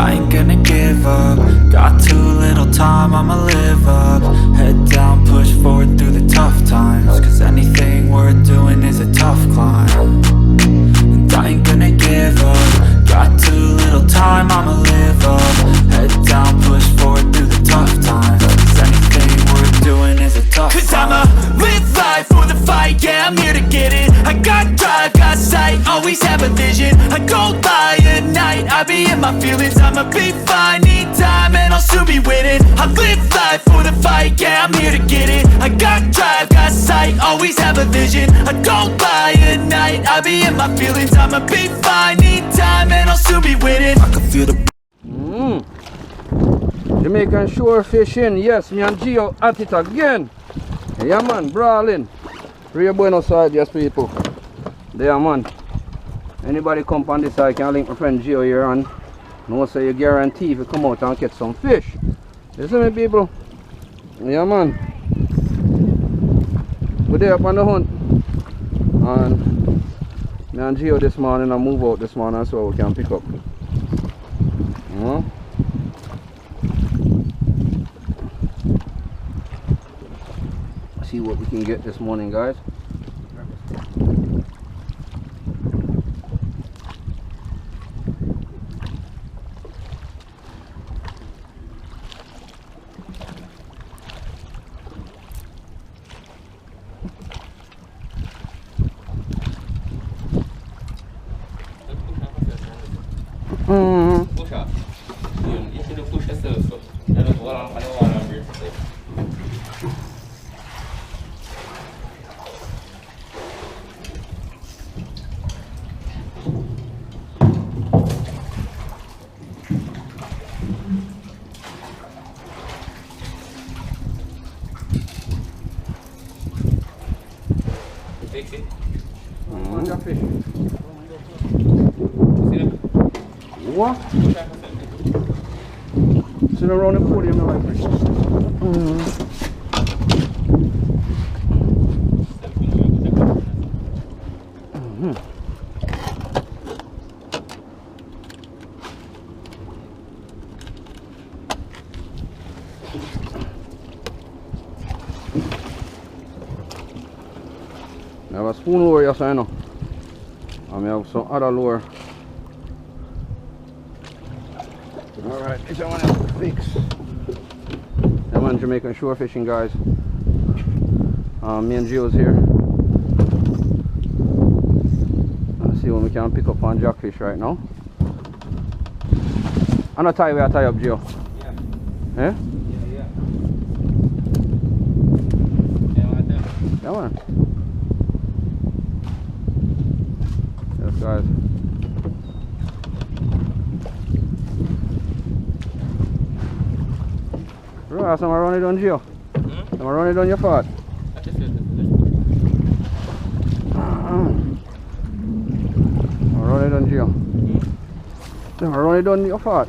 I ain't gonna give up. Got too little time, I'ma live up. Head down, push forward through the tough times, cause anything worth doing is a tough climb. And I ain't gonna give up. Got too little time, I'ma live up. Head down, push forward through the tough times, cause anything worth doing is a tough climb. Cause I'ma live life for the fight, yeah, I'm here to get it. I got drive, got sight, always have a vision. I go by at night, I be in my feelings. I'ma be fine, need time, and I'll soon be winning. I live life for the fight, yeah, I'm here to get it. I got drive, got sight, always have a vision. I go by at night, I be in my feelings. I'ma be fine, need time, and I'll soon be winning. I can feel the Jamaican shore fishing, yes, me and Gio at it again. Yeah man, brawling. Real Buenos side, yes people. There man. Anybody come on this side can link my friend Gio here and no say you guarantee if you come out and catch some fish. You see me people? Yeah man. We're there up on the hunt. And me and Gio this morning I move out this morning so we can pick up. See what we can get this morning, guys. What? Sit around the podium like this. I have a spoon lure, yes I know. And I have some other lure. Alright, this one is fix. That one Jamaican shore fishing, guys. Me and Gio's here. Let's see when we can pick up on jackfish right now. I'm not tie where I tie up, Gio. Yeah. Eh? Yeah, man. Yes, guys. Bro, some run it on Gio. Some run it on your part. Run it on Gio. Some run it on your part.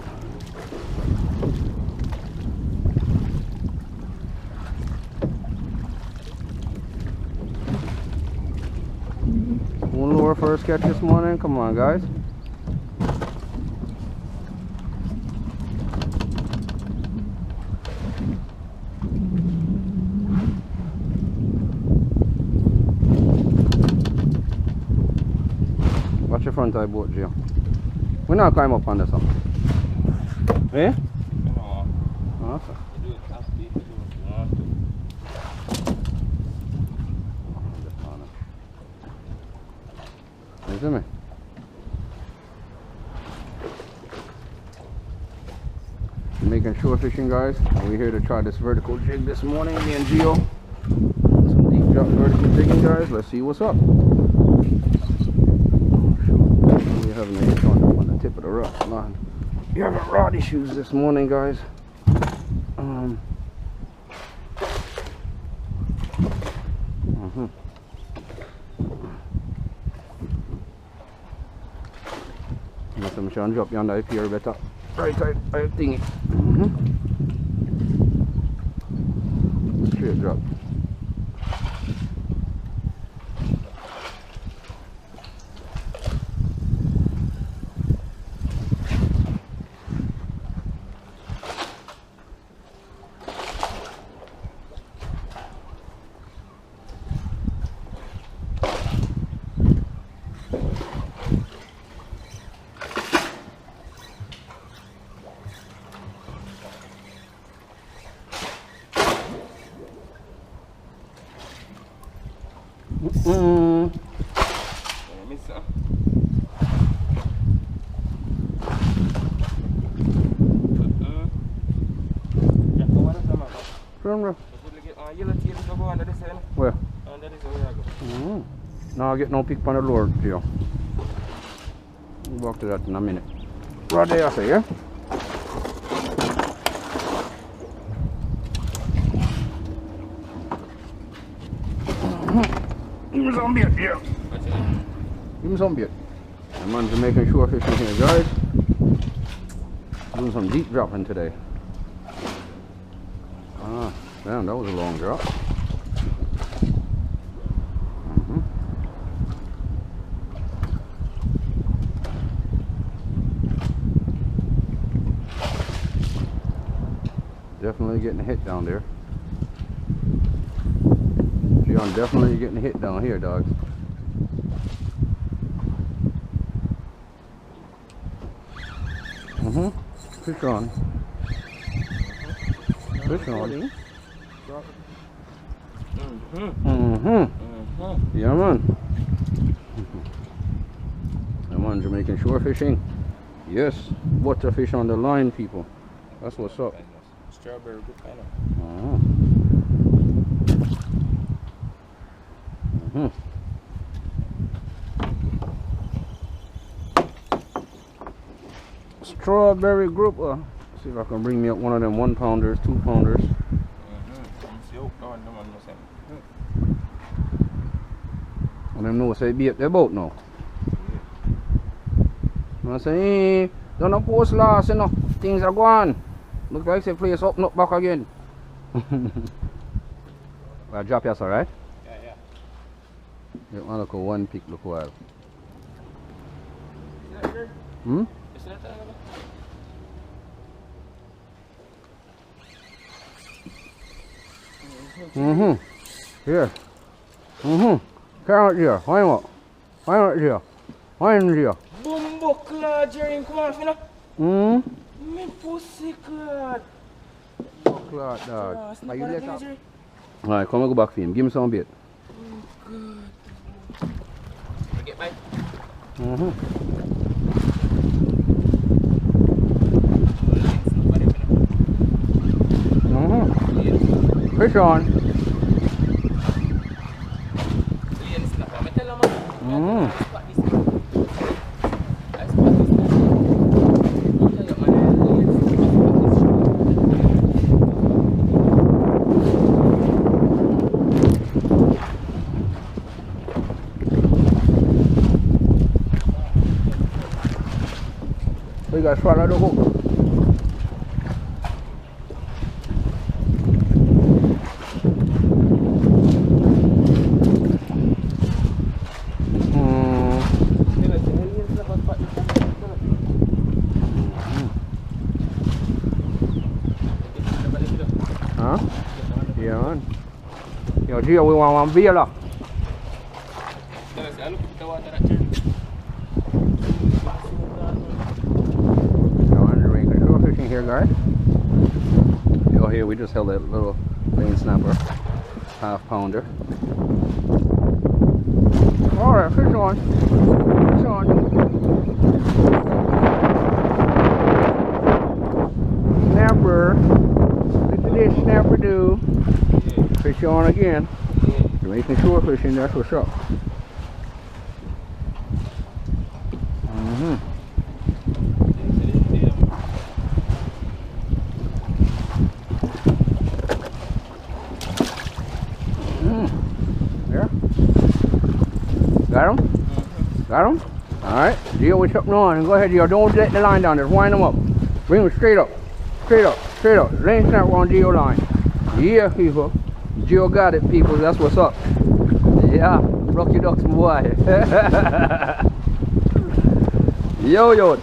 One lure first catch this morning. Come on, guys. Watch your front eye boat, Gio. We're not climb up on this one. Eh? No. Oh, okay. You see me? Making shore fishing, guys. We're here to try this vertical jig this morning, me and Gio. Some deep drop vertical jigging, guys. Let's see what's up. We're having a hit on the tip of the rod, man. You have rod issues this morning, guys. I'm trying to drop you on the pier better. Right, I think it. Straight drop. house. Mm. Yeah, miss her. Yeah, come on, come on. From there. Yellow tail to go under this end. Where? Under this way I go. No, I get no pick on the Lord, Gio. We'll walk to that in a minute. Right there, I say, yeah? Give me some bait, yeah. Give me some bait. The man's making sure fishing here, guys. Doing some deep dropping today. Ah, damn, that was a long drop. Definitely getting a hit down there. Leon definitely getting a hit down here, dogs. Fish on. Fish on. Yeah, man. Yeah, man, Jamaican shore fishing. Yes, butterfish on the line, people. That's what's up. Strawberry, good kind of. Strawberry grouper. See if I can bring me up one of them 1 pounders, 2 pounders. And them know say be up their boat now. I say, hey, don't no post last, you know. Things are going. Look like the place up, not back again. I'll drop yes, alright? Yeah. You want to look at one pick, look wild. Is that good? Hmm? Is that Here. Carrot here. Why not? Why not here? Why not here? Bumbo clad, Jerry, come on, finna. Me pussy clad. Clad, dog. Are you let up? Alright, come and go back for him. Give me some bait. Oh, God. Get back. Fish on. We got swallow the hook. Huh? Yeah, man. Yo, Gio, we want one beer, lah. Fishing here, guys. Yo, here we just held a little lane snapper, 1/2 pounder. All right, fish on, fish on. Snapper, look at this snapper do. Fish on again. Jamaican shore fishing, that's what's up. Got him? Got him? Alright, Gio, what's up on? Go ahead, Gio. Don't let the line down. Just wind them up. Bring them straight up. Straight up. Straight up. Lane snap on Gio line. Yeah, people. Gio got it, people. That's what's up. Yeah. Rocky Ducks, my boy. Yo.